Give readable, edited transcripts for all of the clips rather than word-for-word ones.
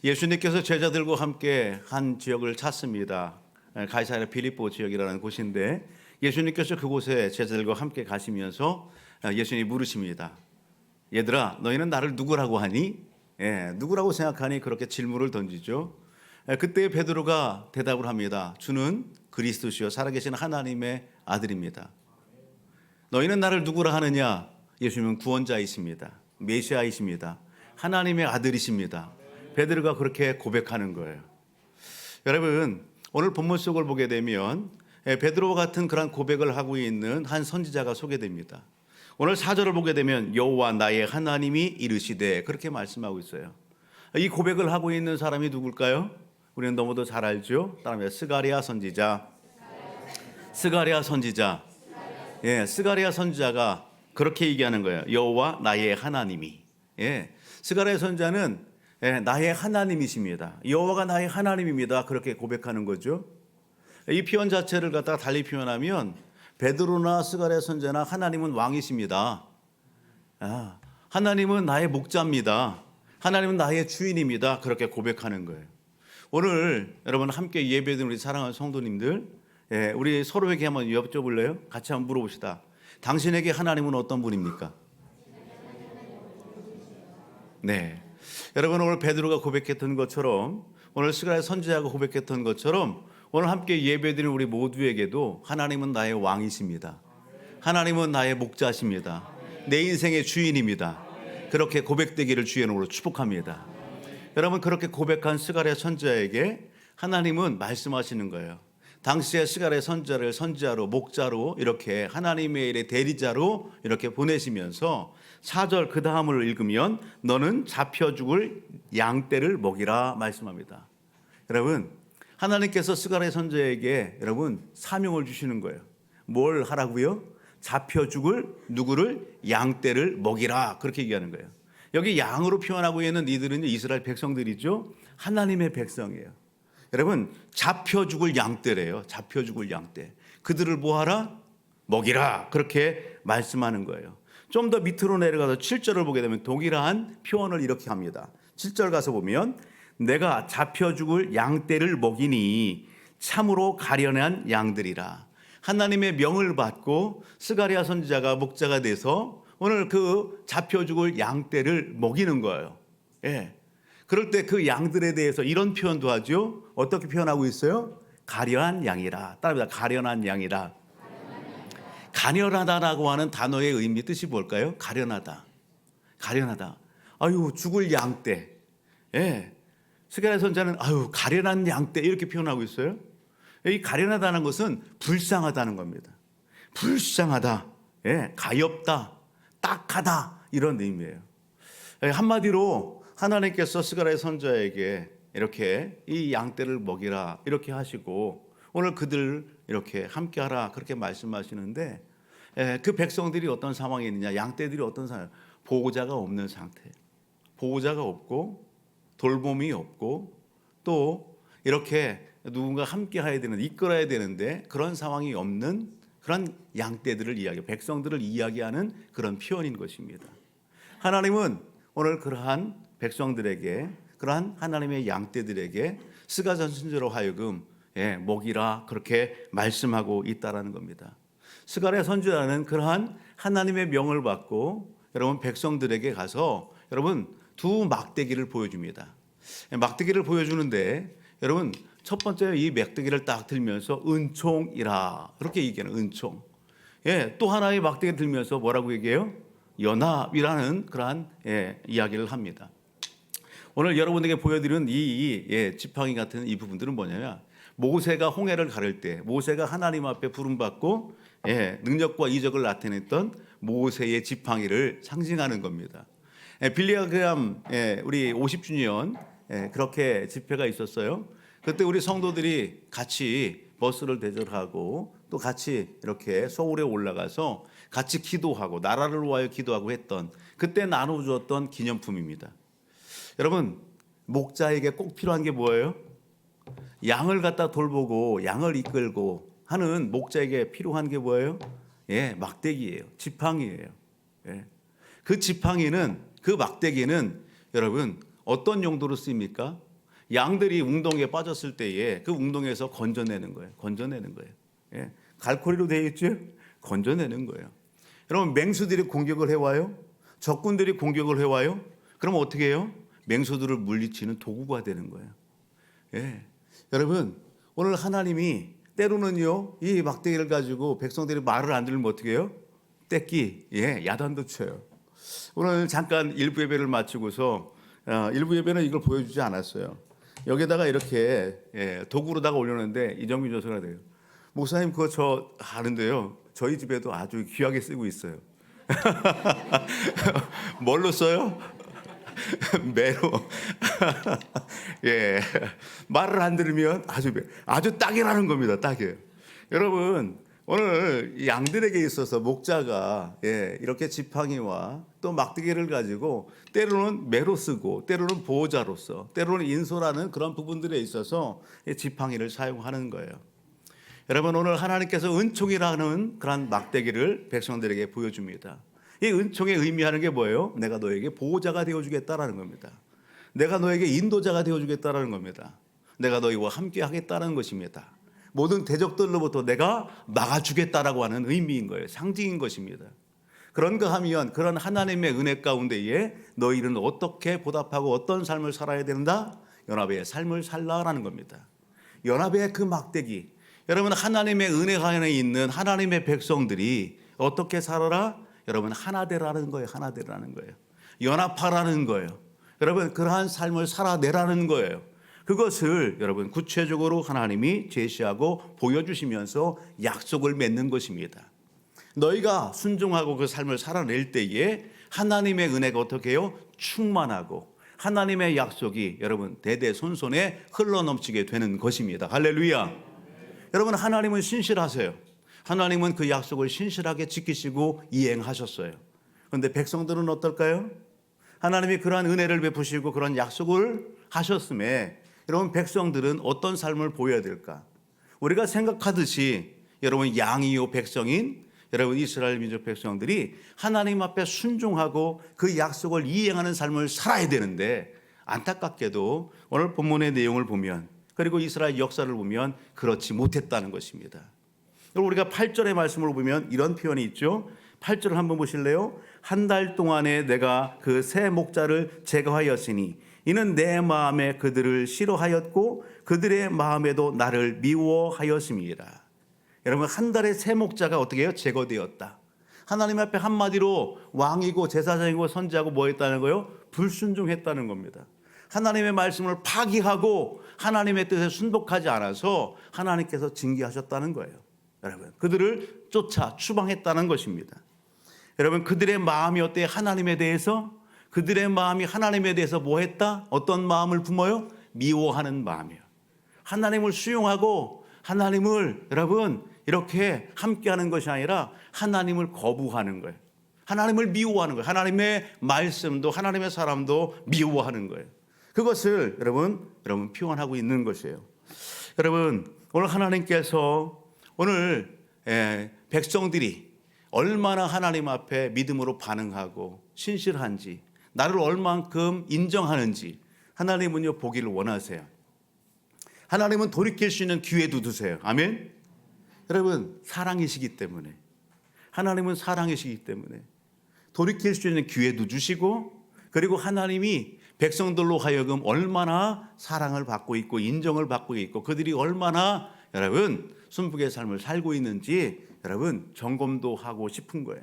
예수님께서 제자들과 함께 한 지역을 찾습니다. 가이사랴 빌립보 지역이라는 곳인데 예수님께서 그곳에 제자들과 함께 가시면서 예수님이 물으십니다. 얘들아, 너희는 나를 누구라고 하니? 누구라고 생각하니? 그렇게 질문을 던지죠. 그때 베드로가 대답을 합니다. 주는 그리스도시요 살아계신 하나님의 아들입니다. 너희는 나를 누구라 하느냐? 예수님은 구원자이십니다. 메시아이십니다. 하나님의 아들이십니다. 베드로가 그렇게 고백하는 거예요. 여러분, 오늘 본문 속을 보게 되면 베드로와 같은 그런 고백을 하고 있는 한 선지자가 소개됩니다. 오늘 4절을 보게 되면 여호와 나의 하나님이 이르시되 그렇게 말씀하고 있어요. 이 고백을 하고 있는 사람이 누굴까요? 우리는 너무도 잘 알죠. 따라합니다. 스가랴 선지자. 스가랴 선지자. 스가랴 선지자가 그렇게 얘기하는 거예요. 여호와 나의 하나님이. 스가랴 선지자는 나의 하나님이십니다. 여호와가 나의 하나님입니다. 그렇게 고백하는 거죠. 이 표현 자체를 갖다가 달리 표현하면 베드로나 스가랴 선지자나 하나님은 왕이십니다. 하나님은 나의 목자입니다. 하나님은 나의 주인입니다. 그렇게 고백하는 거예요. 오늘 여러분 함께 예배드린 우리 사랑하는 성도님들, 우리 서로에게 한번 여쭤볼래요? 같이 한번 물어봅시다. 당신에게 하나님은 어떤 분입니까? 네. 여러분 오늘 베드로가 고백했던 것처럼 오늘 스가랴 선지자가 고백했던 것처럼 오늘 함께 예배드린 우리 모두에게도 하나님은 나의 왕이십니다. 하나님은 나의 목자십니다. 내 인생의 주인입니다. 그렇게 고백되기를 주의 이름으로 축복합니다. 여러분 그렇게 고백한 스가랴 선지자에게 하나님은 말씀하시는 거예요. 당시에 스가랴 선지자를 선지자로 목자로 이렇게 하나님의 일의 대리자로 이렇게 보내시면서 4절 그 다음을 읽으면 너는 잡혀 죽을 양떼를 먹이라 말씀합니다. 여러분 하나님께서 스가랴 선지자에게 여러분 사명을 주시는 거예요. 뭘 하라고요? 잡혀 죽을 누구를? 양떼를 먹이라 그렇게 얘기하는 거예요. 여기 양으로 표현하고 있는 이들은 이스라엘 백성들이죠. 하나님의 백성이에요. 여러분 잡혀 죽을 양떼래요. 잡혀 죽을 양떼. 그들을 뭐하라? 먹이라 그렇게 말씀하는 거예요. 좀 더 밑으로 내려가서 7절을 보게 되면 동일한 표현을 이렇게 합니다. 7절 가서 보면 내가 잡혀 죽을 양떼를 먹이니 참으로 가련한 양들이라. 하나님의 명을 받고 스가랴 선지자가 목자가 돼서 오늘 그 잡혀 죽을 양떼를 먹이는 거예요. 그럴 때 그 양들에 대해서 이런 표현도 하죠. 어떻게 표현하고 있어요? 가련한 양이라. 따라합니다. 가련한 양이라. 가련하다라고 하는 단어의 의미 뜻이 뭘까요? 가련하다. 가련하다. 아유 죽을 양떼. 스가랴 선지자는 아유 가련한 양떼 이렇게 표현하고 있어요. 이 가련하다는 것은 불쌍하다는 겁니다. 불쌍하다. 가엾다. 딱하다 이런 의미예요. 한마디로 하나님께서 스가랴 선지자에게 이렇게 이 양떼를 먹이라 이렇게 하시고 오늘 그들 이렇게 함께하라 그렇게 말씀하시는데 그 백성들이 어떤 상황에 있느냐, 양떼들이 어떤 상황, 보호자가 없는 상태, 보호자가 없고 돌봄이 없고 또 이렇게 누군가 함께해야 되는, 이끌어야 되는데 그런 상황이 없는 그런 양떼들을 이야기, 백성들을 이야기하는 그런 표현인 것입니다. 하나님은 오늘 그러한 백성들에게, 그러한 하나님의 양떼들에게 스가랴 선지자로 하여금 먹이라 그렇게 말씀하고 있다라는 겁니다. 스가랴 선지자는 그러한 하나님의 명을 받고 여러분 백성들에게 가서 여러분 두 막대기를 보여줍니다. 막대기를 보여주는데 여러분 첫 번째 이 막대기를 딱 들면서 은총이라 그렇게 얘기하는 은총. 또 하나의 막대기를 들면서 뭐라고 얘기해요? 연합이라는 그러한 이야기를 합니다. 오늘 여러분에게 보여드리는 이 지팡이 같은 이 부분들은 뭐냐면 모세가 홍해를 가를 때 모세가 하나님 앞에 부름받고 능력과 이적을 나타냈던 모세의 지팡이를 상징하는 겁니다. 빌리그람 우리 50주년 그렇게 집회가 있었어요. 그때 우리 성도들이 같이 버스를 대절하고 또 같이 이렇게 서울에 올라가서 같이 기도하고 나라를 위하여 기도하고 했던 그때 나눠주었던 기념품입니다. 여러분 목자에게 꼭 필요한 게 뭐예요? 양을 갖다 돌보고 양을 이끌고 하는 목자에게 필요한 게 뭐예요? 막대기예요. 지팡이예요. 그 지팡이는, 그 막대기는 여러분 어떤 용도로 쓰입니까? 양들이 웅덩이에 빠졌을 때에 그 웅덩이에서 건져내는 거예요. 건져내는 거예요. 예. 갈고리로 되어 있죠? 건져내는 거예요. 여러분, 맹수들이 공격을 해와요. 적군들이 공격을 해와요. 그럼 어떻게 해요? 맹수들을 물리치는 도구가 되는 거예요. 예. 여러분, 오늘 하나님이 때로는요, 이 막대기를 가지고 백성들이 말을 안 들으면 어떻게 해요? 떼끼, 야단도 쳐요. 오늘 잠깐 일부 예배를 마치고서 일부 예배는 이걸 보여주지 않았어요. 여기다가 이렇게 도구로다가 올렸는데 이정민 교수가 돼요. 목사님 그거 저 아는데요. 저희 집에도 아주 귀하게 쓰고 있어요. 뭘로 써요? 매로. 예, 말을 안 들으면 아주 딱이라는 겁니다. 딱이에요. 여러분, 오늘 양들에게 있어서 목자가 이렇게 지팡이와 또 막대기를 가지고 때로는 매로 쓰고 때로는 보호자로서 때로는 인솔하는 그런 부분들에 있어서 지팡이를 사용하는 거예요. 여러분, 오늘 하나님께서 은총이라는 그런 막대기를 백성들에게 보여줍니다. 이 은총의 의미하는 게 뭐예요? 내가 너에게 보호자가 되어주겠다라는 겁니다. 내가 너에게 인도자가 되어주겠다라는 겁니다. 내가 너희와 함께 하겠다는 것입니다. 모든 대적들로부터 내가 막아주겠다라고 하는 의미인 거예요. 상징인 것입니다. 그런가 하면 그런 하나님의 은혜 가운데에 너희는 어떻게 보답하고 어떤 삶을 살아야 된다? 연합의 삶을 살라라는 겁니다. 연합의 그 막대기, 여러분, 하나님의 은혜 안에 있는 하나님의 백성들이 어떻게 살아라? 여러분, 하나 되라는 거예요. 하나 되라는 거예요. 연합하라는 거예요. 여러분, 그러한 삶을 살아내라는 거예요. 그것을 여러분 구체적으로 하나님이 제시하고 보여주시면서 약속을 맺는 것입니다. 너희가 순종하고 그 삶을 살아낼 때에 하나님의 은혜가 어떻게 해요? 충만하고 하나님의 약속이 여러분 대대손손에 흘러넘치게 되는 것입니다. 할렐루야. 여러분, 하나님은 신실하세요. 하나님은 그 약속을 신실하게 지키시고 이행하셨어요. 그런데 백성들은 어떨까요? 하나님이 그러한 은혜를 베푸시고 그런 약속을 하셨음에 여러분, 백성들은 어떤 삶을 보여야 될까? 우리가 생각하듯이 여러분, 양이요 백성인 여러분 이스라엘 민족 백성들이 하나님 앞에 순종하고 그 약속을 이행하는 삶을 살아야 되는데, 안타깝게도 오늘 본문의 내용을 보면, 그리고 이스라엘 역사를 보면 그렇지 못했다는 것입니다. 우리가 8절의 말씀을 보면 이런 표현이 있죠. 8절을 한번 보실래요? 한 달 동안에 내가 그 새 목자를 제거하였으니 이는 내 마음에 그들을 싫어하였고 그들의 마음에도 나를 미워하였음이라. 여러분, 한 달의 새 목자가 어떻게 해요? 제거되었다. 하나님 앞에 한마디로 왕이고 제사장이고 선지자고 뭐 했다는 거예요? 불순종했다는 겁니다. 하나님의 말씀을 파기하고 하나님의 뜻에 순복하지 않아서 하나님께서 징계하셨다는 거예요. 여러분, 그들을 쫓아 추방했다는 것입니다. 여러분, 그들의 마음이 어때요? 하나님에 대해서, 그들의 마음이 하나님에 대해서 뭐 했다? 어떤 마음을 품어요? 미워하는 마음이에요. 하나님을 수용하고 하나님을 여러분 이렇게 함께하는 것이 아니라 하나님을 거부하는 거예요. 하나님을 미워하는 거예요. 하나님의 말씀도 하나님의 사람도 미워하는 거예요. 그것을 여러분 표현하고 있는 것이에요. 여러분, 오늘 하나님께서 오늘 백성들이 얼마나 하나님 앞에 믿음으로 반응하고 신실한지, 나를 얼만큼 인정하는지 하나님은요 보기를 원하세요. 하나님은 돌이킬 수 있는 기회도 두세요. 아멘. 여러분, 사랑이시기 때문에, 하나님은 사랑이시기 때문에 돌이킬 수 있는 기회도 주시고, 그리고 하나님이 백성들로 하여금 얼마나 사랑을 받고 있고 인정을 받고 있고 그들이 얼마나 여러분 순복의 삶을 살고 있는지 여러분 점검도 하고 싶은 거예요.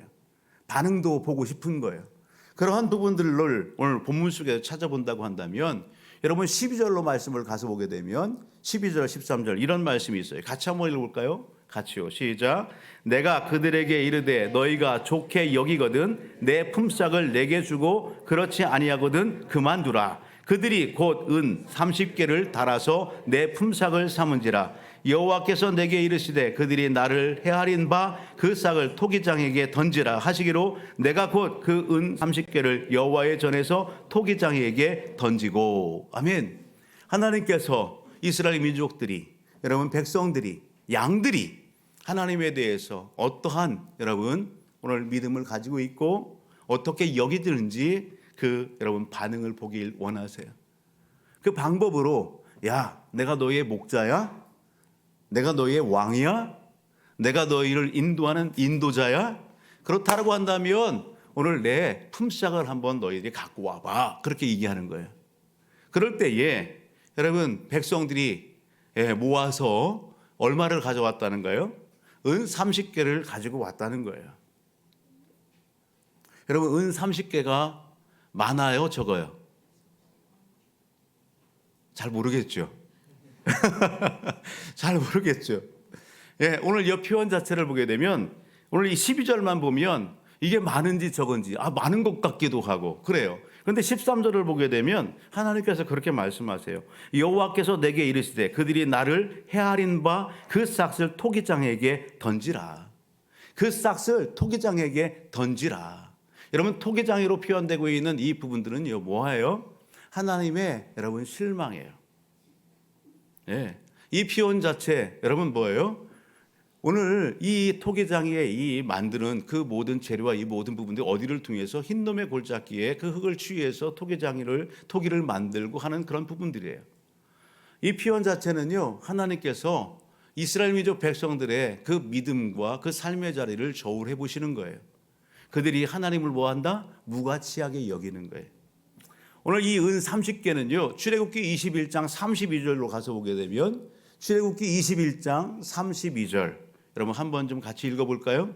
반응도 보고 싶은 거예요. 그러한 부분들을 오늘 본문 속에서 찾아본다고 한다면, 여러분 12절로 말씀을 가서 보게 되면 12절 13절 이런 말씀이 있어요. 같이 한번 읽어볼까요? 같이요. 시작. 내가 그들에게 이르되 너희가 좋게 여기거든 내 품삯을 내게 주고 그렇지 아니하거든 그만두라. 그들이 곧 은 30개를 달아서 내 품삯을 삼은지라. 여호와께서 내게 이르시되 그들이 나를 헤아린 바 그 싹을 토기장에게 던지라 하시기로 내가 곧 그 은 30개를 여호와의 전에서 토기장에게 던지고. 아멘. 하나님께서 이스라엘 민족들이, 여러분 백성들이, 양들이 하나님에 대해서 어떠한 여러분 오늘 믿음을 가지고 있고 어떻게 여기드는지 그 여러분 반응을 보길 원하세요. 그 방법으로 야, 내가 너희의 목자야? 내가 너희의 왕이야? 내가 너희를 인도하는 인도자야? 그렇다고 한다면 오늘 내 품삯을 한번 너희들이 갖고 와봐. 그렇게 얘기하는 거예요. 그럴 때에 여러분 백성들이 모아서 얼마를 가져왔다는가요? 은 30개를 가지고 왔다는 거예요. 여러분 은 30개가 많아요, 적어요? 잘 모르겠죠. 잘 모르겠죠. 오늘 이 표현 자체를 보게 되면 오늘 이 12절만 보면 이게 많은지 적은지 많은 것 같기도 하고 그래요. 그런데 13절을 보게 되면 하나님께서 그렇게 말씀하세요. 여호와께서 내게 이르시되 그들이 나를 헤아린 바 그 싹을 토기장에게 던지라. 그 싹을 토기장에게 던지라. 여러분 토기장애로 표현되고 있는 이 부분들은요 뭐예요? 하나님의 여러분 실망이에요. 이 표현 자체 여러분 뭐예요? 오늘 이 토기장에 이 만드는 그 모든 재료와 이 모든 부분들이 어디를 통해서 흰놈의 골짜기에 그 흙을 취해서 토기를 만들고 하는 그런 부분들이에요. 이 표현 자체는요 하나님께서 이스라엘 민족 백성들의 그 믿음과 그 삶의 자리를 저울해 보시는 거예요. 그들이 하나님을 뭐한다? 무가치하게 여기는 거예요. 오늘 이 은 30개는요 출애굽기 21장 32절로 가서 보게 되면 출애굽기 21장 32절 여러분 한번 좀 같이 읽어볼까요?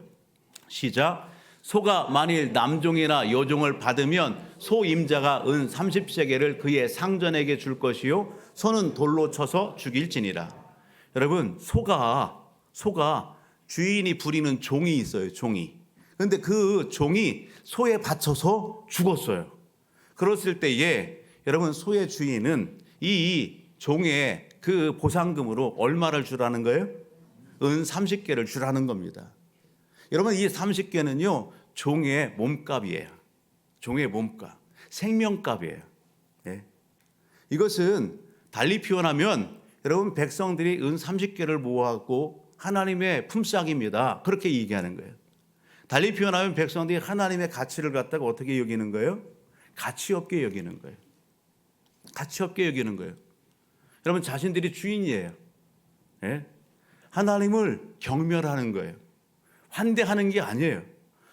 시작. 소가 만일 남종이나 여종을 받으면 소 임자가 은 30세겔을 그의 상전에게 줄 것이요 소는 돌로 쳐서 죽일지니라. 여러분 소가 주인이 부리는 종이 있어요. 종이. 그런데 그 종이 소에 받쳐서 죽었어요. 그랬을 때에 여러분 소의 주인은 이 종의 그 보상금으로 얼마를 주라는 거예요? 은 30개를 주라는 겁니다. 여러분 이 30개는요 종의 몸값이에요. 종의 몸값, 생명값이에요. 이것은 달리 표현하면 여러분 백성들이 은 30개를 모아갖고 하나님의 품삯입니다. 그렇게 얘기하는 거예요. 달리 표현하면 백성들이 하나님의 가치를 갖다가 어떻게 여기는 거예요? 가치 없게 여기는 거예요. 가치 없게 여기는 거예요. 여러분 자신들이 주인이에요. 하나님을 경멸하는 거예요. 환대하는 게 아니에요.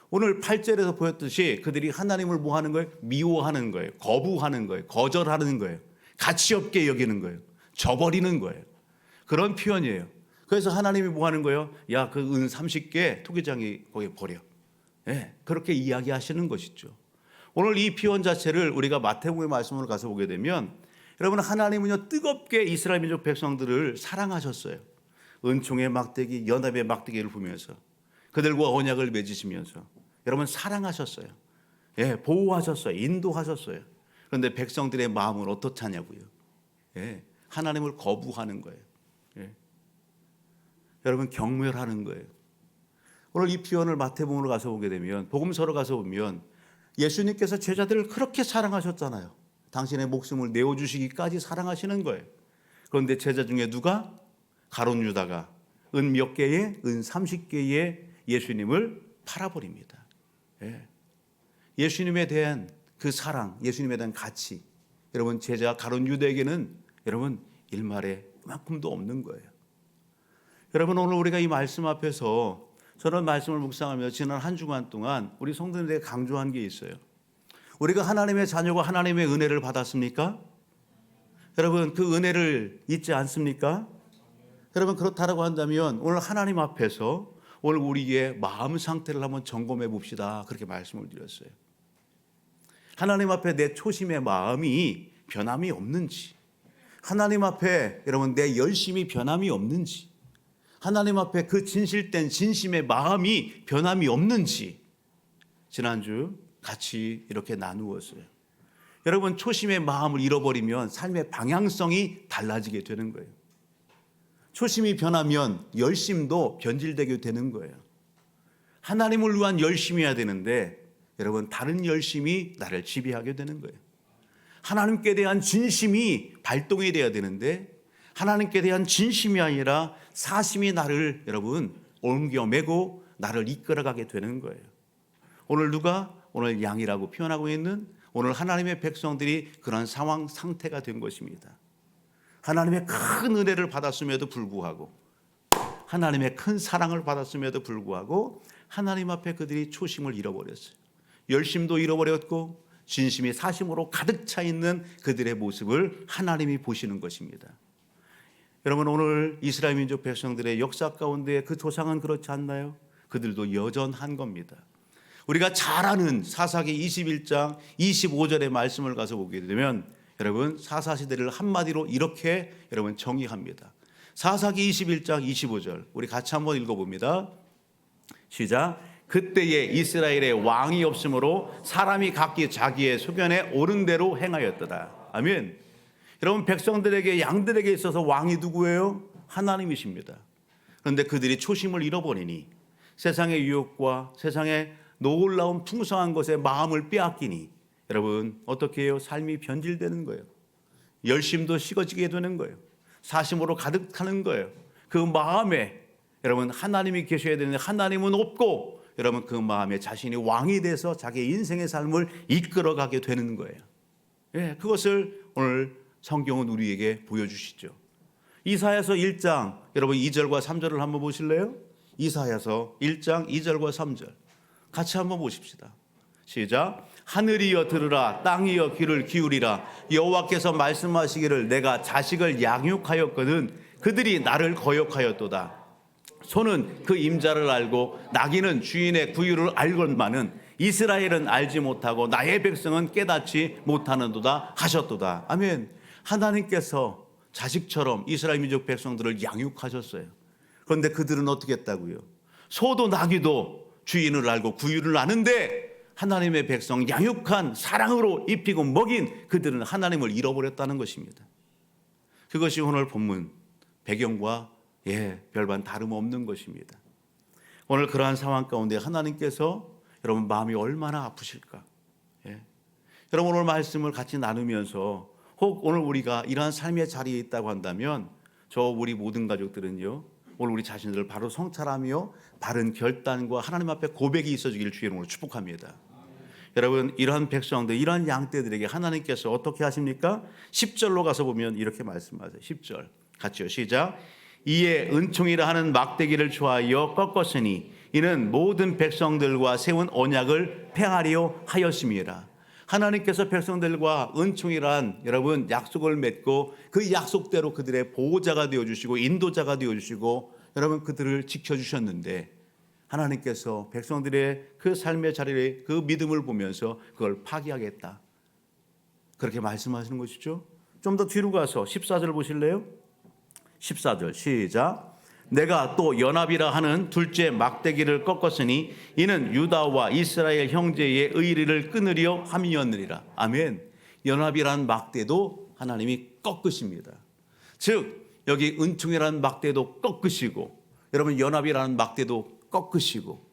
오늘 8절에서 보였듯이 그들이 하나님을 뭐 하는 거예요? 미워하는 거예요. 거부하는 거예요. 거절하는 거예요. 가치 없게 여기는 거예요. 저버리는 거예요. 그런 표현이에요. 그래서 하나님이 뭐 하는 거예요? 야, 그 은 30개 토기장이 거기 버려. 그렇게 이야기하시는 것이죠. 오늘 이 표현 자체를 우리가 마태복음의 말씀으로 가서 보게 되면 여러분 하나님은요 뜨겁게 이스라엘 민족 백성들을 사랑하셨어요. 은총의 막대기, 연합의 막대기를 부면서 그들과 언약을 맺으시면서 여러분 사랑하셨어요. 보호하셨어요. 인도하셨어요. 그런데 백성들의 마음은 어떻냐고요? 하나님을 거부하는 거예요. 여러분 경멸하는 거예요. 오늘 이 표현을 마태복음으로 가서 보게 되면 복음서로 가서 보면 예수님께서 제자들을 그렇게 사랑하셨잖아요. 당신의 목숨을 내어주시기까지 사랑하시는 거예요. 그런데 제자 중에 누가? 가룟 유다가 은 몇 개에? 은 30개에 예수님을 팔아버립니다. 예수님에 대한 그 사랑, 예수님에 대한 가치 여러분 제자 가룟 유다에게는 여러분 일말에 그만큼도 없는 거예요. 여러분 오늘 우리가 이 말씀 앞에서 저런 말씀을 묵상하며 지난 한 주간 동안 우리 성도들에게 강조한 게 있어요. 우리가 하나님의 자녀고 하나님의 은혜를 받았습니까? 여러분 그 은혜를 잊지 않습니까? 여러분 그렇다고 한다면 오늘 하나님 앞에서 오늘 우리의 마음 상태를 한번 점검해 봅시다. 그렇게 말씀을 드렸어요. 하나님 앞에 내 초심의 마음이 변함이 없는지, 하나님 앞에 여러분 내 열심이 변함이 없는지, 하나님 앞에 그 진실된 진심의 마음이 변함이 없는지 지난주 같이 이렇게 나누었어요. 여러분 초심의 마음을 잃어버리면 삶의 방향성이 달라지게 되는 거예요. 초심이 변하면 열심도 변질되게 되는 거예요. 하나님을 위한 열심이어야 되는데 여러분 다른 열심이 나를 지배하게 되는 거예요. 하나님께 대한 진심이 발동이 돼야 되는데 하나님께 대한 진심이 아니라 사심이 나를 여러분 옮겨매고 나를 이끌어가게 되는 거예요. 오늘 누가 오늘 양이라고 표현하고 있는 오늘 하나님의 백성들이 그런 상황 상태가 된 것입니다. 하나님의 큰 은혜를 받았음에도 불구하고, 하나님의 큰 사랑을 받았음에도 불구하고 하나님 앞에 그들이 초심을 잃어버렸어요. 열심도 잃어버렸고 진심이 사심으로 가득 차 있는 그들의 모습을 하나님이 보시는 것입니다. 여러분, 오늘 이스라엘 민족 백성들의 역사 가운데 그 조상은 그렇지 않나요? 그들도 여전한 겁니다. 우리가 잘 아는 사사기 21장 25절의 말씀을 가서 보게 되면 여러분, 사사시대를 한마디로 이렇게 여러분 정의합니다. 사사기 21장 25절 우리 같이 한번 읽어봅니다. 시작. 그때에 이스라엘에 왕이 없으므로 사람이 각기 자기의 소견에 옳은 대로 행하였더라. 아멘. 여러분, 백성들에게 양들에게 있어서 왕이 누구예요? 하나님이십니다. 그런데 그들이 초심을 잃어버리니 세상의 유혹과 세상의 놀라운 풍성한 것에 마음을 빼앗기니 여러분 어떻게 해요? 삶이 변질되는 거예요. 열심도 식어지게 되는 거예요. 사심으로 가득하는 거예요. 그 마음에 여러분 하나님이 계셔야 되는데 하나님은 없고 여러분 그 마음에 자신이 왕이 돼서 자기의 인생의 삶을 이끌어가게 되는 거예요. 예, 그것을 오늘 성경은 우리에게 보여주시죠. 이사야서 1장 여러분 2절과 3절을 한번 보실래요? 이사야서 1장 2절과 3절 같이 한번 보십시다. 시작. 하늘이여 들으라, 땅이여 귀를 기울이라. 여호와께서 말씀하시기를 내가 자식을 양육하였거든 그들이 나를 거역하였도다. 소는 그 임자를 알고 나귀는 주인의 구유를 알건만은 이스라엘은 알지 못하고 나의 백성은 깨닫지 못하는도다 하셨도다. 아멘. 하나님께서 자식처럼 이스라엘 민족 백성들을 양육하셨어요. 그런데 그들은 어떻게 했다고요? 소도 나귀도 주인을 알고 구유를 아는데 하나님의 백성 양육한 사랑으로 입히고 먹인 그들은 하나님을 잃어버렸다는 것입니다. 그것이 오늘 본문 배경과 별반 다름없는 것입니다. 오늘 그러한 상황 가운데 하나님께서 여러분 마음이 얼마나 아프실까? 여러분 오늘 말씀을 같이 나누면서 혹 오늘 우리가 이러한 삶의 자리에 있다고 한다면 저 우리 모든 가족들은요 오늘 우리 자신들을 바로 성찰하며 바른 결단과 하나님 앞에 고백이 있어지기를 주의 이름으로 축복합니다. 여러분 이러한 백성들 이러한 양떼들에게 하나님께서 어떻게 하십니까? 10절로 가서 보면 이렇게 말씀하세요. 10절 같이요. 시작. 이에 은총이라 하는 막대기를 좋아하여 꺾었으니 이는 모든 백성들과 세운 언약을 폐하려 하였음이라. 하나님께서 백성들과 은총이란 여러분 약속을 맺고 그 약속대로 그들의 보호자가 되어주시고 인도자가 되어주시고 여러분 그들을 지켜주셨는데 하나님께서 백성들의 그 삶의 자리에 그 믿음을 보면서 그걸 파기하겠다 그렇게 말씀하시는 것이죠. 좀 더 뒤로 가서 14절 보실래요? 14절 시작. 내가 또 연합이라 하는 둘째 막대기를 꺾었으니 이는 유다와 이스라엘 형제의 의리를 끊으려 함이었느니라. 아멘. 연합이라는 막대도 하나님이 꺾으십니다. 즉 여기 은총이라는 막대도 꺾으시고 여러분 연합이라는 막대도 꺾으시고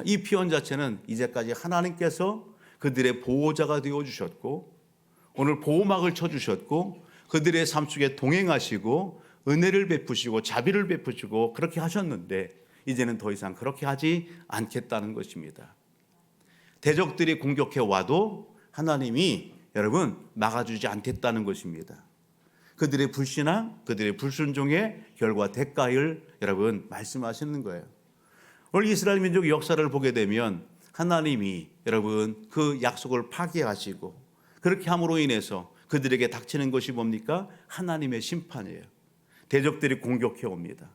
이 표현 자체는 이제까지 하나님께서 그들의 보호자가 되어주셨고 오늘 보호막을 쳐주셨고 그들의 삶 속에 동행하시고 은혜를 베푸시고 자비를 베푸시고 그렇게 하셨는데 이제는 더 이상 그렇게 하지 않겠다는 것입니다. 대적들이 공격해 와도 하나님이 여러분 막아주지 않겠다는 것입니다. 그들의 불신앙, 그들의 불순종의 결과 대가를 여러분 말씀하시는 거예요. 오늘 이스라엘 민족 역사를 보게 되면 하나님이 여러분 그 약속을 파기하시고 그렇게 함으로 인해서 그들에게 닥치는 것이 뭡니까? 하나님의 심판이에요. 대적들이 공격해 옵니다.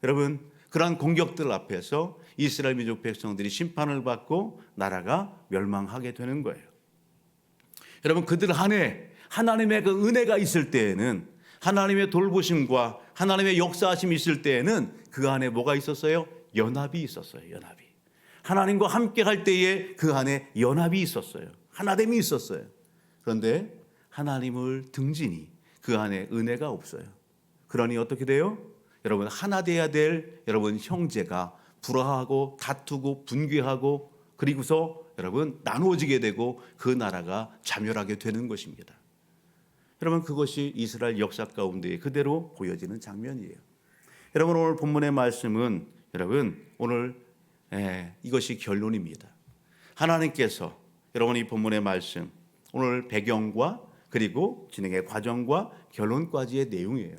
여러분 그러한 공격들 앞에서 이스라엘 민족 백성들이 심판을 받고 나라가 멸망하게 되는 거예요. 여러분 그들 안에 하나님의 그 은혜가 있을 때에는 하나님의 돌보심과 하나님의 역사하심이 있을 때에는 그 안에 뭐가 있었어요? 연합이 있었어요. 연합이. 하나님과 함께 할 때에 그 안에 연합이 있었어요. 하나됨이 있었어요. 그런데 하나님을 등지니 그 안에 은혜가 없어요. 그러니 어떻게 돼요? 여러분 하나 돼야 될 여러분 형제가 불화하고 다투고 분괴하고 그리고서 여러분 나누어지게 되고 그 나라가 자멸하게 되는 것입니다. 여러분 그것이 이스라엘 역사 가운데 그대로 보여지는 장면이에요. 여러분 오늘 본문의 말씀은 여러분 오늘 이것이 결론입니다. 하나님께서 여러분 이 본문의 말씀 오늘 배경과 그리고 진행의 과정과 결론까지의 내용이에요.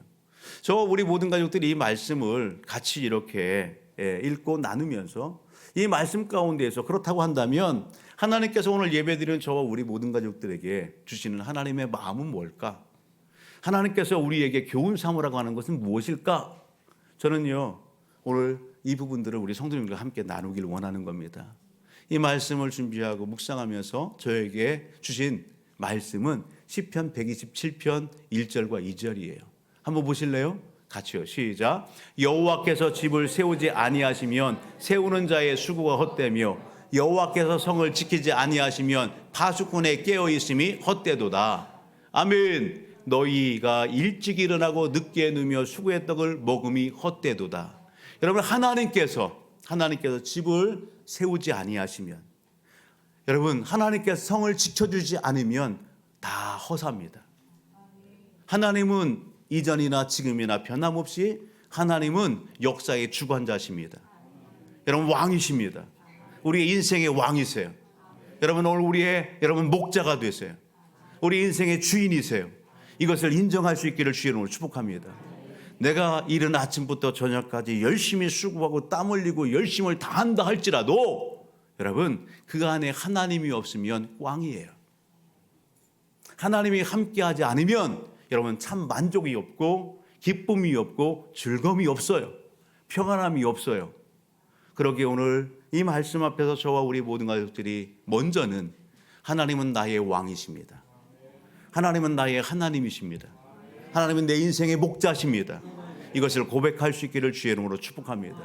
우리 모든 가족들이 이 말씀을 같이 이렇게 읽고 나누면서 이 말씀 가운데에서 그렇다고 한다면 하나님께서 오늘 예배드리는 저와 우리 모든 가족들에게 주시는 하나님의 마음은 뭘까? 하나님께서 우리에게 교훈 삼으라고 하는 것은 무엇일까? 저는요, 오늘 이 부분들을 우리 성도님들과 함께 나누기를 원하는 겁니다. 이 말씀을 준비하고 묵상하면서 저에게 주신 말씀은 시편 127편 1절과 2절이에요. 한번 보실래요? 같이요. 시작. 여호와께서 집을 세우지 아니하시면 세우는 자의 수고가 헛되며 여호와께서 성을 지키지 아니하시면 파수꾼의 깨어 있음이 헛되도다. 아멘. 너희가 일찍 일어나고 늦게 누며 수고의 떡을 먹음이 헛되도다. 여러분, 하나님께서 집을 세우지 아니하시면, 여러분, 하나님께서 성을 지켜주지 않으면 다 허사입니다. 하나님은 이전이나 지금이나 변함없이 하나님은 역사의 주관자십니다. 여러분, 왕이십니다. 우리의 인생의 왕이세요. 여러분, 오늘 여러분 목자가 되세요. 우리 인생의 주인이세요. 이것을 인정할 수 있기를 주의 이름으로 축복합니다. 내가 이른 아침부터 저녁까지 열심히 수고하고 땀 흘리고 열심을 다한다 할지라도 여러분, 그 안에 하나님이 없으면 꽝이에요. 하나님이 함께하지 않으면 여러분 참 만족이 없고 기쁨이 없고 즐거움이 없어요. 평안함이 없어요. 그러기에 오늘 이 말씀 앞에서 저와 우리 모든 가족들이 먼저는 하나님은 나의 왕이십니다. 하나님은 나의 하나님이십니다. 하나님은 내 인생의 목자십니다. 이것을 고백할 수 있기를 주의 이름으로 축복합니다.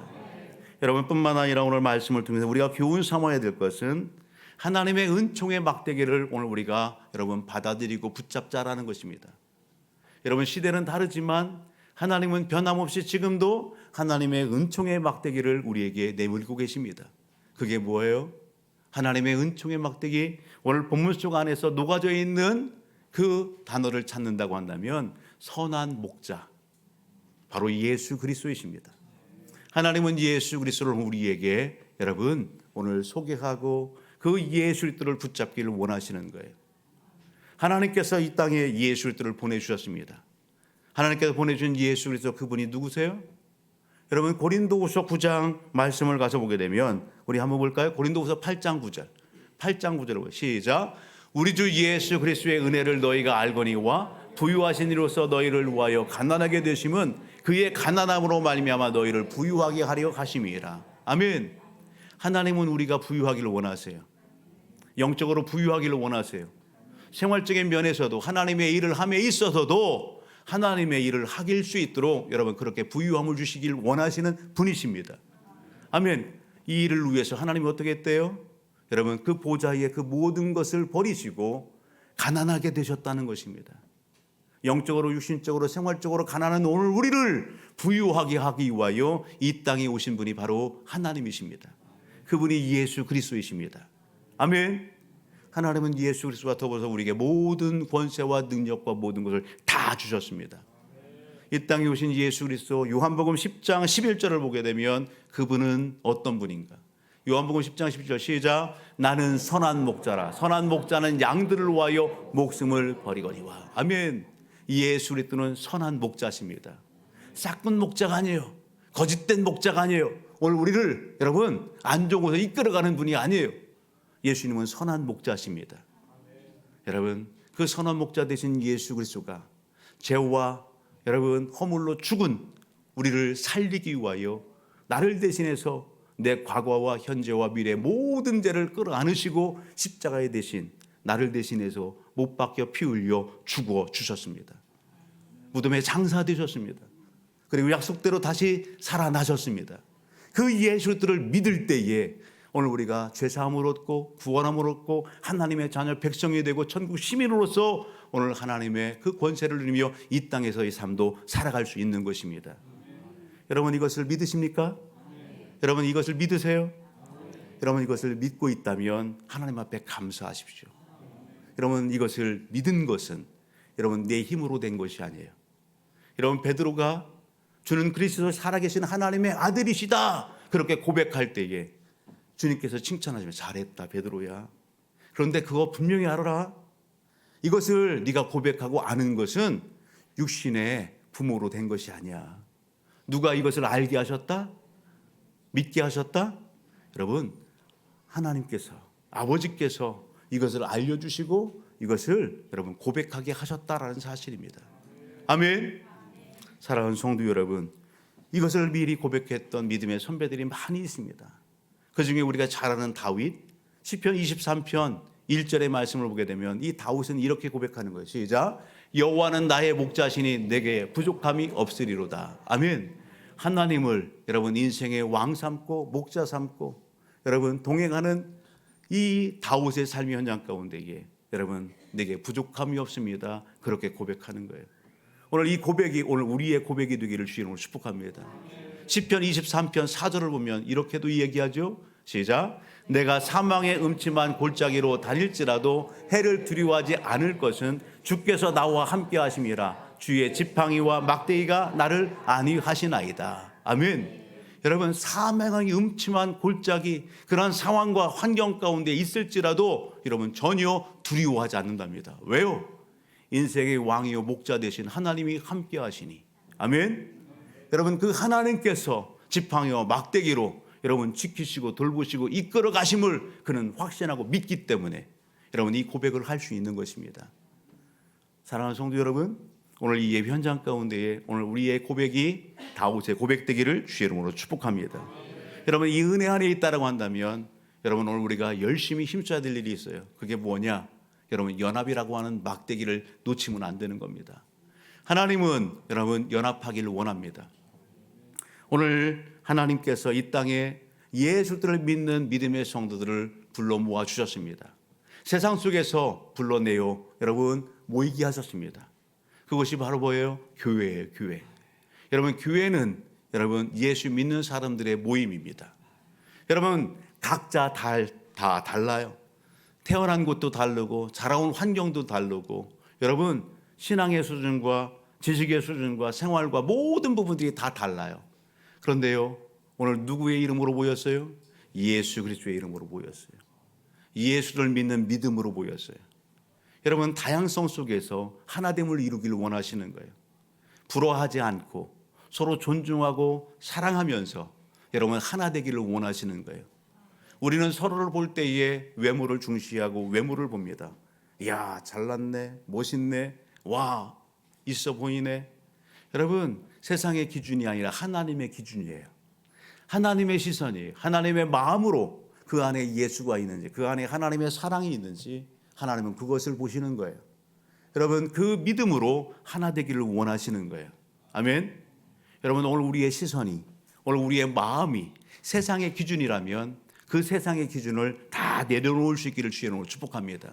여러분, 뿐만 아니라 오늘 말씀을 통해서 우리가 교훈 삼아야 될 것은 하나님의 은총의 막대기를 오늘 우리가 여러분 받아들이고 붙잡자라는 것입니다. 여러분, 시대는 다르지만 하나님은 변함없이 지금도 하나님의 은총의 막대기를 우리에게 내밀고 계십니다. 그게 뭐예요? 하나님의 은총의 막대기, 오늘 본문 속 안에서 녹아져 있는 그 단어를 찾는다고 한다면 선한 목자, 바로 예수 그리스도이십니다. 하나님은 예수 그리스도를 우리에게 여러분 오늘 소개하고 그 예수 그리스도를 붙잡기를 원하시는 거예요. 하나님께서 이 땅에 예수 그리스도를 보내주셨습니다. 하나님께서 보내준 예수 그리스도, 그분이 누구세요? 여러분, 고린도후서 9장 말씀을 가서 보게 되면 우리 한번 볼까요? 고린도후서 8장 9절. 8장 9절을 시작. 우리 주 예수 그리스도의 은혜를 너희가 알거니와 부유하신 이로서 너희를 위하여 가난하게 되심은 그의 가난함으로 말미암아 너희를 부유하게 하려 하심이라. 아멘. 하나님은 우리가 부유하기를 원하세요. 영적으로 부유하기를 원하세요. 생활적인 면에서도 하나님의 일을 함에 있어서도 하나님의 일을 하길 수 있도록 여러분 그렇게 부유함을 주시길 원하시는 분이십니다. 아멘. 이 일을 위해서 하나님이 어떻게 했대요? 여러분, 그 보좌에 그 모든 것을 버리시고 가난하게 되셨다는 것입니다. 영적으로, 육신적으로, 생활적으로 가난한 오늘 우리를 부유하게 하기 위하여 이 땅에 오신 분이 바로 하나님이십니다. 그분이 예수 그리스도이십니다. 아멘. 하나님은 예수 그리스도와 더불어서 우리에게 모든 권세와 능력과 모든 것을 다 주셨습니다. 이 땅에 오신 예수 그리스도, 요한복음 10장 11절을 보게 되면 그분은 어떤 분인가? 요한복음 10장 11절 시작. 나는 선한 목자라. 선한 목자는 양들을 위하여 목숨을 버리거니와. 아멘. 예수 그리스도는 선한 목자십니다. 싹군 목자가 아니에요. 거짓된 목자가 아니에요. 오늘 우리를 여러분 안 좋은 곳에 이끌어가는 분이 아니에요. 예수님은 선한 목자십니다. 여러분, 그 선한 목자 되신 예수 그리스도가 죄와 여러분 허물로 죽은 우리를 살리기 위하여 나를 대신해서 내 과거와 현재와 미래 모든 죄를 끌어안으시고 십자가에 대신 나를 대신해서 못 박혀 피 흘려 죽어 주셨습니다. 무덤에 장사되셨습니다. 그리고 약속대로 다시 살아나셨습니다. 그 예수 그리스도를 믿을 때에 오늘 우리가 죄사함을 얻고 구원함을 얻고 하나님의 자녀 백성이 되고 천국 시민으로서 오늘 하나님의 그 권세를 누리며 이 땅에서의 삶도 살아갈 수 있는 것입니다. 여러분, 이것을 믿으십니까? 여러분, 이것을 믿으세요? 여러분, 이것을 믿고 있다면 하나님 앞에 감사하십시오. 여러분, 이것을 믿은 것은 여러분 내 힘으로 된 것이 아니에요. 여러분, 베드로가 주는 그리스도 살아계신 하나님의 아들이시다 그렇게 고백할 때에 주님께서 칭찬하시면 잘했다 베드로야. 그런데 그거 분명히 알아라. 이것을 네가 고백하고 아는 것은 육신의 부모로 된 것이 아니야. 누가 이것을 알게 하셨다? 믿게 하셨다? 여러분, 하나님께서, 아버지께서 이것을 알려주시고 이것을 여러분 고백하게 하셨다라는 사실입니다. 아멘. 사랑하는 성도 여러분, 이것을 미리 고백했던 믿음의 선배들이 많이 있습니다. 그중에 우리가 잘 아는 다윗, 시편 23편 1절의 말씀을 보게 되면 이 다윗은 이렇게 고백하는 거예요. 시작. 여호와는 나의 목자시니 내게 부족함이 없으리로다. 아멘. 하나님을 여러분 인생의 왕 삼고 목자 삼고 여러분 동행하는 이 다윗의 삶의 현장 가운데에 여러분 내게 부족함이 없습니다. 그렇게 고백하는 거예요. 오늘 이 고백이 오늘 우리의 고백이 되기를 주의 이름으로 축복합니다. 시편 23편 4절을 보면 이렇게도 얘기하죠. 시작. 내가 사망의 음침한 골짜기로 다닐지라도 해를 두려워하지 않을 것은 주께서 나와 함께 하심이라. 주의 지팡이와 막대기가 나를 안위하시나이다. 아멘. 여러분, 사망의 음침한 골짜기 그러한 상황과 환경 가운데 있을지라도 여러분 전혀 두려워하지 않는답니다. 왜요? 인생의 왕이요 목자 되신 하나님이 함께 하시니. 아멘. 여러분, 그 하나님께서 지팡이와 막대기로 여러분 지키시고 돌보시고 이끌어 가심을 그는 확신하고 믿기 때문에 여러분 이 고백을 할 수 있는 것입니다. 사랑하는 성도 여러분, 오늘 이 예배 현장 가운데에 오늘 우리의 고백이 다윗의 고백되기를 주의 이름으로 축복합니다. 여러분, 이 은혜 안에 있다라고 한다면 여러분 오늘 우리가 열심히 힘써야 될 일이 있어요. 그게 뭐냐? 여러분, 연합이라고 하는 막대기를 놓치면 안 되는 겁니다. 하나님은 여러분 연합하기를 원합니다. 오늘 하나님께서 이 땅에 예수들을 믿는 믿음의 성도들을 불러 모아 주셨습니다. 세상 속에서 불러내어 여러분 모이게 하셨습니다. 그것이 바로 뭐예요? 교회예요, 교회. 여러분, 교회는 여러분 예수 믿는 사람들의 모임입니다. 여러분, 각자 다 달라요. 태어난 곳도 다르고 자라온 환경도 다르고 여러분 신앙의 수준과 지식의 수준과 생활과 모든 부분들이 다 달라요. 그런데요, 오늘 누구의 이름으로 모였어요? 예수 그리스도의 이름으로 모였어요. 예수를 믿는 믿음으로 모였어요. 여러분, 다양성 속에서 하나됨을 이루기를 원하시는 거예요. 부러워하지 않고 서로 존중하고 사랑하면서 여러분 하나 되기를 원하시는 거예요. 우리는 서로를 볼 때에 외모를 중시하고 외모를 봅니다. 이야, 잘났네, 멋있네, 와, 있어 보이네. 여러분, 세상의 기준이 아니라 하나님의 기준이에요. 하나님의 시선이에요. 하나님의 마음으로 그 안에 예수가 있는지, 그 안에 하나님의 사랑이 있는지 하나님은 그것을 보시는 거예요. 여러분, 그 믿음으로 하나 되기를 원하시는 거예요. 아멘. 여러분, 오늘 우리의 시선이, 오늘 우리의 마음이 세상의 기준이라면 그 세상의 기준을 다 내려놓을 수 있기를 주의 이름으로 축복합니다.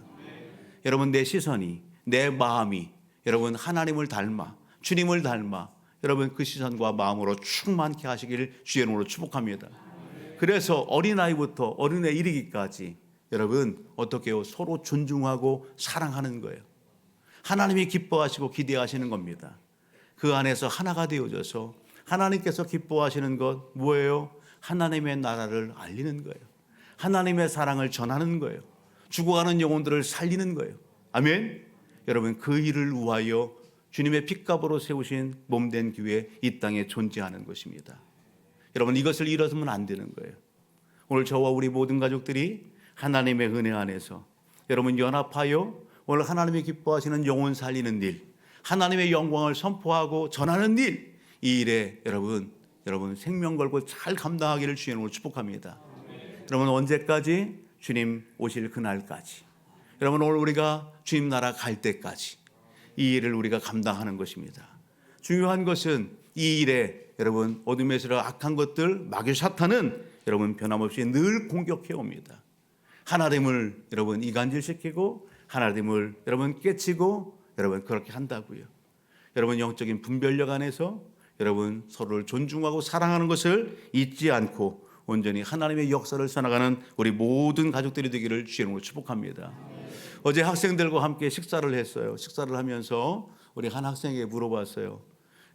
여러분, 내 시선이, 내 마음이 여러분 하나님을 닮아, 주님을 닮아 여러분 그 시선과 마음으로 충만케 하시기를 주의 이름으로 축복합니다. 그래서 어린아이부터 어른에 이르기까지 여러분 어떻게 해요? 서로 존중하고 사랑하는 거예요. 하나님이 기뻐하시고 기대하시는 겁니다. 그 안에서 하나가 되어져서 하나님께서 기뻐하시는 것 뭐예요? 하나님의 나라를 알리는 거예요. 하나님의 사랑을 전하는 거예요. 죽어가는 영혼들을 살리는 거예요. 아멘. 여러분, 그 일을 위하여 주님의 핏값으로 세우신 몸된 교회 이 땅에 존재하는 것입니다. 여러분, 이것을 잃어서는 안 되는 거예요. 오늘 저와 우리 모든 가족들이 하나님의 은혜 안에서 여러분 연합하여 오늘 하나님이 기뻐하시는 영혼 살리는 일, 하나님의 영광을 선포하고 전하는 일, 이 일에 여러분 생명 걸고 잘 감당하기를 주의 이름으로 축복합니다. 여러분, 언제까지? 주님 오실 그날까지. 여러분, 오늘 우리가 주님 나라 갈 때까지 이 일을 우리가 감당하는 것입니다. 중요한 것은 이 일에 여러분 어둠에서 악한 것들 마귀 사탄은 여러분 변함없이 늘 공격해 옵니다. 하나됨을 여러분 이간질시키고 하나됨을 여러분 깨치고 여러분 그렇게 한다고요. 여러분, 영적인 분별력 안에서 여러분 서로를 존중하고 사랑하는 것을 잊지 않고 온전히 하나님의 역사를 써나가는 우리 모든 가족들이 되기를 주의 이름으로 축복합니다. 어제 학생들과 함께 식사를 했어요. 식사를 하면서 우리 한 학생에게 물어봤어요.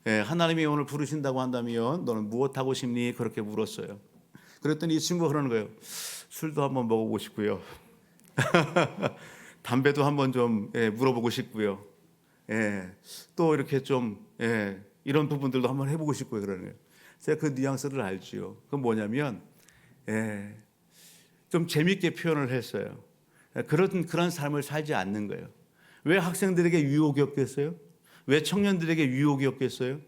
하나님이 오늘 부르신다고 한다면 너는 무엇 하고 싶니? 그렇게 물었어요. 그랬더니 이 친구가 그러는 거예요. 술도 한번 먹어보고 싶고요. 담배도 한번 좀 물어보고 싶고요. 또 이렇게 좀 이런 부분들도 한번 해보고 싶고요. 그러네요. 제가 그 뉘앙스를 알지요. 그건 뭐냐면 좀 재밌게 표현을 했어요. 그런 삶을 살지 않는 거예요. 왜 학생들에게 유혹이 없겠어요? 왜 청년들에게 유혹이 없겠어요?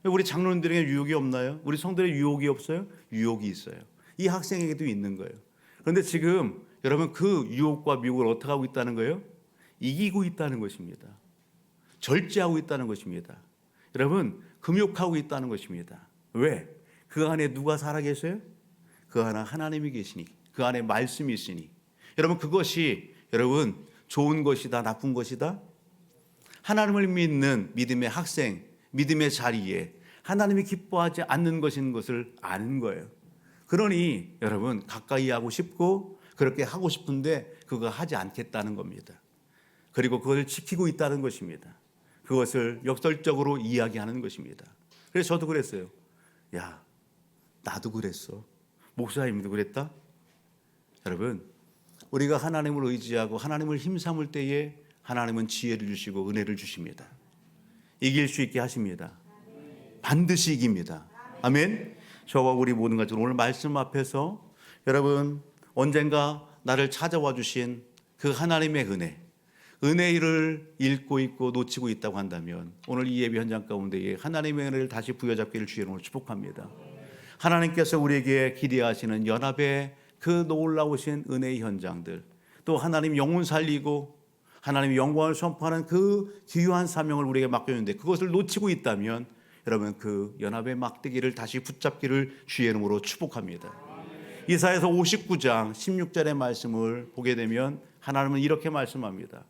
왜 우리 장로님들에게 유혹이 없나요? 우리 성도들에게 유혹이 없어요? 유혹이 있어요. 이 학생에게도 있는 거예요. 그런데 지금 여러분 그 유혹과 미혹을 어떻게 하고 있다는 거예요? 이기고 있다는 것입니다. 절제하고 있다는 것입니다. 여러분 금욕하고 있다는 것입니다. 왜? 그 안에 누가 살아계세요? 그 안에 하나님이 계시니, 그 안에 말씀이 있으니. 여러분 그것이 여러분 좋은 것이다 나쁜 것이다? 하나님을 믿는 믿음의 학생, 믿음의 자리에 하나님이 기뻐하지 않는 것인 것을 아는 거예요. 그러니 여러분 가까이 하고 싶고 그렇게 하고 싶은데 그거 하지 않겠다는 겁니다. 그리고 그걸 지키고 있다는 것입니다. 그것을 역설적으로 이야기하는 것입니다. 그래서 저도 그랬어요. 야, 나도 그랬어. 목사님도 그랬다? 여러분 우리가 하나님을 의지하고 하나님을 힘삼을 때에 하나님은 지혜를 주시고 은혜를 주십니다. 이길 수 있게 하십니다. 반드시 이깁니다. 아멘. 저와 우리 모든 가족 오늘 말씀 앞에서 여러분 언젠가 나를 찾아와 주신 그 하나님의 은혜를 잃고 있고 놓치고 있다고 한다면 오늘 이 예배 현장 가운데에 하나님의 은혜를 다시 부여잡기를 주의 이름으로 축복합니다. 하나님께서 우리에게 기대하시는 연합의 그 놀라우신 은혜의 현장들, 또 하나님 영혼 살리고 하나님의 영광을 선포하는 그 귀한 사명을 우리에게 맡겼는데 그것을 놓치고 있다면 여러분 그 연합의 막대기를 다시 붙잡기를 주의 이름으로 축복합니다. 이사야서 59장 16절의 말씀을 보게 되면 하나님은 이렇게 말씀합니다.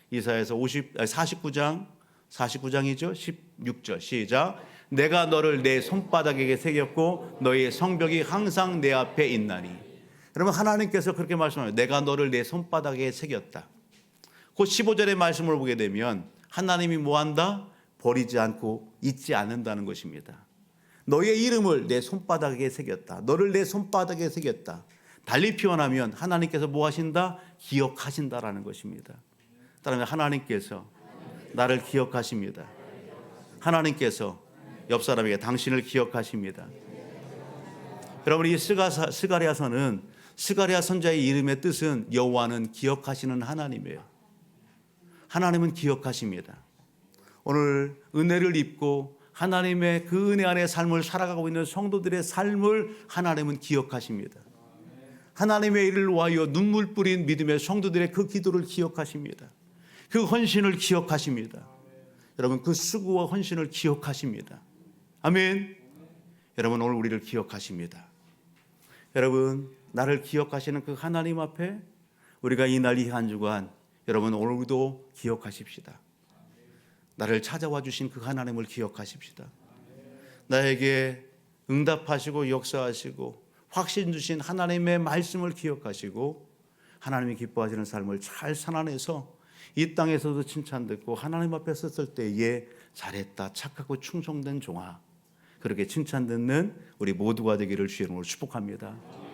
이사야서 49장 49장이죠. 16절 시작. 내가 너를 내 손바닥에게 새겼고 너의 성벽이 항상 내 앞에 있나니. 여러분 하나님께서 그렇게 말씀합니다. 내가 너를 내 손바닥에 새겼다. 그 15절의 말씀을 보게 되면 하나님이 뭐한다? 버리지 않고 잊지 않는다는 것입니다. 너의 이름을 내 손바닥에 새겼다. 너를 내 손바닥에 새겼다. 달리 표현하면 하나님께서 뭐 하신다? 기억하신다라는 것입니다. 따라서 하나님께서 나를 기억하십니다. 하나님께서 옆 사람에게 당신을 기억하십니다. 여러분 이 스가랴서는 스가랴 선자의 이름의 뜻은 여호와는 기억하시는 하나님이에요. 하나님은 기억하십니다. 오늘 은혜를 입고 하나님의 그 은혜 안에 삶을 살아가고 있는 성도들의 삶을 하나님은 기억하십니다. 하나님의 일을 위하여 눈물 뿌린 믿음의 성도들의 그 기도를 기억하십니다. 그 헌신을 기억하십니다. 여러분 그 수고와 헌신을 기억하십니다. 아멘. 여러분 오늘 우리를 기억하십니다. 여러분 나를 기억하시는 그 하나님 앞에 우리가 이날 이 한 주간 여러분 오늘도 기억하십시다. 나를 찾아와 주신 그 하나님을 기억하십시다. 나에게 응답하시고 역사하시고 확신 주신 하나님의 말씀을 기억하시고 하나님이 기뻐하시는 삶을 잘 살아내서 이 땅에서도 칭찬 듣고 하나님 앞에 섰을 때에 잘했다 착하고 충성된 종아 그렇게 칭찬 듣는 우리 모두가 되기를 주의 이름으로 축복합니다.